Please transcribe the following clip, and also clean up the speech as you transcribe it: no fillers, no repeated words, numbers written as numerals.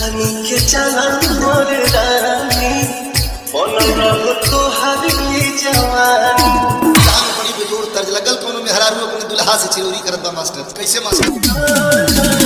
ओढ़नी के चांद मोर रानी बनल रहो तोहार की जवानी। बड़ी बेजोड़ तर्ज लगल कोनो में हरारू अपने दुल्हा से चिरौरी करत बा मास्टर। कैसे मास्टर?